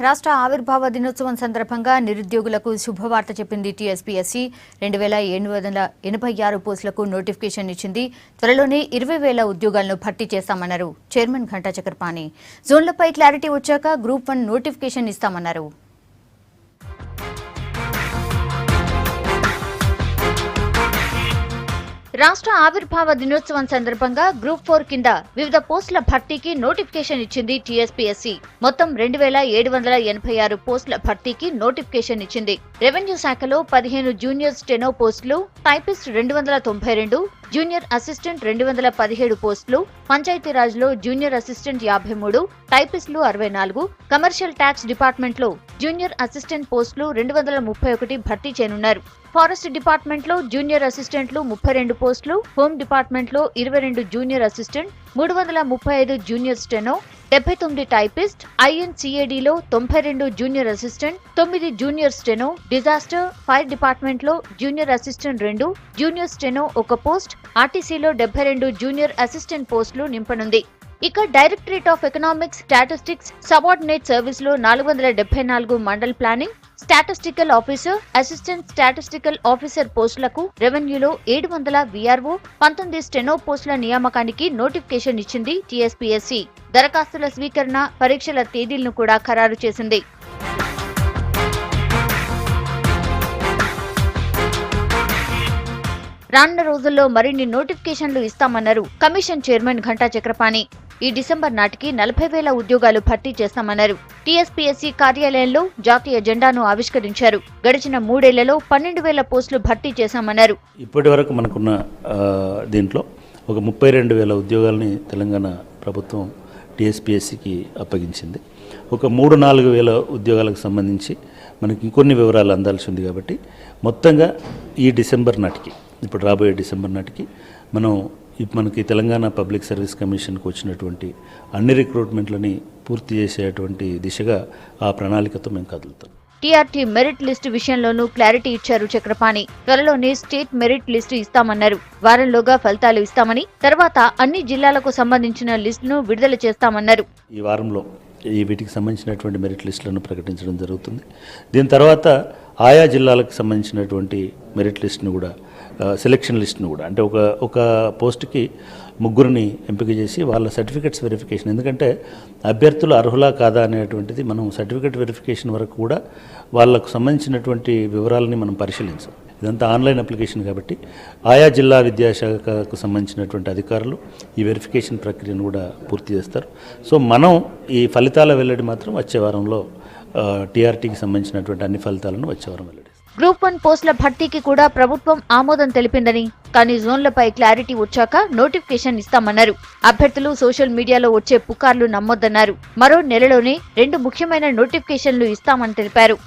రాష్ట్ర ఆవిర్భావ దినోత్సవం సందర్భంగా నిరుద్యోగులకు శుభవార్త చెప్పింది టీఎస్పీఎస్సీ 2786 పోస్టులకు నోటిఫికేషన్ ఇచ్చింది. త్వరలోనే 20,000 ఉద్యోగాలను భర్తీ చేస్తామన్నారు చైర్మన్ ఘంటా చక్రపాణి. జోన్లపై క్లారిటీ వచ్చాక గ్రూప్ 1 నోటిఫికేషన్ ఇస్తామన్నారు. రాష్ట్ర ఆవిర్భావ దినోత్సవం సందర్భంగా గ్రూప్ 4 కింద వివిధ పోస్టుల భర్తీకి నోటిఫికేషన్ ఇచ్చింది టీఎస్పీఎస్సీ. మొత్తం 2786 పోస్టుల భర్తీకి నోటిఫికేషన్ ఇచ్చింది. రెవెన్యూ శాఖలో 15 జూనియర్ స్టెనో పోస్టులు, టైపిస్ట్ 292, జూనియర్ అసిస్టెంట్ 217 పోస్టులు, పంచాయతీరాజ్లో జూనియర్ అసిస్టెంట్ 53, టైపిస్టులు 64, కమర్షియల్ ట్యాక్స్ డిపార్ట్మెంట్లో జూనియర్ అసిస్టెంట్ పోస్టులు 231 భర్తీ చేయనున్నారు. ఫారెస్ట్ డిపార్ట్మెంట్లో జూనియర్ అసిస్టెంట్లు 32 పోస్టులు, హోమ్ డిపార్ట్మెంట్లో 22 junior assistant, 335 junior steno, 79 typist, ఐఎన్సీఏడీలో 92 junior assistant, 9 junior steno, disaster fire డిపార్ట్మెంట్లో junior assistant 2, junior steno 1 post, ఆర్టీసీలో 72 జూనియర్ అసిస్టెంట్ పోస్టులు నింపనుంది. ఇక directorate of economics, statistics, subordinate service లో 474 mandal planning, statistical officer, assistant statistical officer పోస్టులకు, రెవెన్యూలో 700 వీఆర్ఓ, 19 స్టెనో పోస్టుల నియామకానికి నోటిఫికేషన్ ఇచ్చింది టీఎస్పీఎస్సీ. దరఖాస్తుల స్వీకరణ, పరీక్షల తేదీలను కూడా ఖరారు చేసింది. రానున్న రోజుల్లో మరిన్ని నోటిఫికేషన్లు ఇస్తామన్నారు కమిషన్ చైర్మన్ ఘంటా చక్రపాణి. ఈ డిసెంబర్ నాటికి 40,000 ఉద్యోగాలు భర్తీ చేస్తామన్నారు. టీఎస్పీఎస్సీ కార్యాలయంలో జాతీయ జెండాను ఆవిష్కరించారు. గడిచిన 3 ఏళ్లలో 12,000 పోస్టులు భర్తీ చేశామన్నారు. ఇప్పటి వరకు మనకున్న దీంట్లో ఒక 32,000 ఉద్యోగాలని తెలంగాణ ప్రభుత్వం టీఎస్పీఎస్సీకి అప్పగించింది. ఒక 3-4 ఉద్యోగాలకు సంబంధించి మనకి ఇంకొన్ని వివరాలు అందాల్సి ఉంది. కాబట్టి మొత్తంగా ఈ డిసెంబర్ నాటికి, ఇప్పుడు రాబోయే డిసెంబర్ నాటికి మనకి తెలంగాణ పబ్లిక్ సర్వీస్ కమిషన్కి వచ్చినటువంటి అన్ని రిక్రూట్మెంట్లని పూర్తి చేసేటువంటి దిశగా ఆ ప్రణాళికతో మేము కదులుతాం. టీఆర్టీ మెరిట్ లిస్టు విషయంలోనూ క్లారిటీ ఇచ్చారు చక్రపాణి. త్వరలోనే స్టేట్ మెరిట్ లిస్టు ఇస్తామన్నారు. వారంలోగా ఫలితాలు ఇస్తామని, తర్వాత అన్ని జిల్లాలకు సంబంధించిన లిస్టును విడుదల చేస్తామన్నారు. ఈ వారంలో వీటికి సంబంధించినటువంటి మెరిట్ లిస్టులను ప్రకటించడం జరుగుతుంది. దీని తర్వాత ఆయా జిల్లాలకు సంబంధించినటువంటి మెరిట్ లిస్టును కూడా, సెలక్షన్ లిస్టును కూడా, అంటే ఒక పోస్టుకి 3 ఎంపిక చేసి వాళ్ళ సర్టిఫికెట్స్ వెరిఫికేషన్, ఎందుకంటే అభ్యర్థులు అర్హులా కాదా అనేటువంటిది మనం సర్టిఫికెట్ వెరిఫికేషన్ వరకు కూడా వాళ్ళకు సంబంధించినటువంటి వివరాలని మనం పరిశీలించాం. ఇదంతా ఆన్లైన్ అప్లికేషన్ కాబట్టి ఆయా జిల్లా విద్యాశాఖకు సంబంధించినటువంటి అధికారులు ఈ వెరిఫికేషన్ ప్రక్రియను కూడా పూర్తి చేస్తారు. సో మనం ఈ ఫలితాల వెల్లడి మాత్రం వచ్చే వారంలో టీఆర్టీకి సంబంధించినటువంటి అన్ని ఫలితాలను వచ్చే వారం వెల్లడి. గ్రూప్ 1 పోస్టుల భర్తీకి కూడా ప్రభుత్వం ఆమోదం తెలిపిందని, కానీ జోన్లపై క్లారిటీ వచ్చాక నోటిఫికేషన్ ఇస్తామన్నారు. అభ్యర్థులు సోషల్ మీడియాలో వచ్చే పుకార్లు నమ్మొద్దన్నారు. మరో నెలలోనే 2 ముఖ్యమైన నోటిఫికేషన్లు ఇస్తామని తెలిపారు.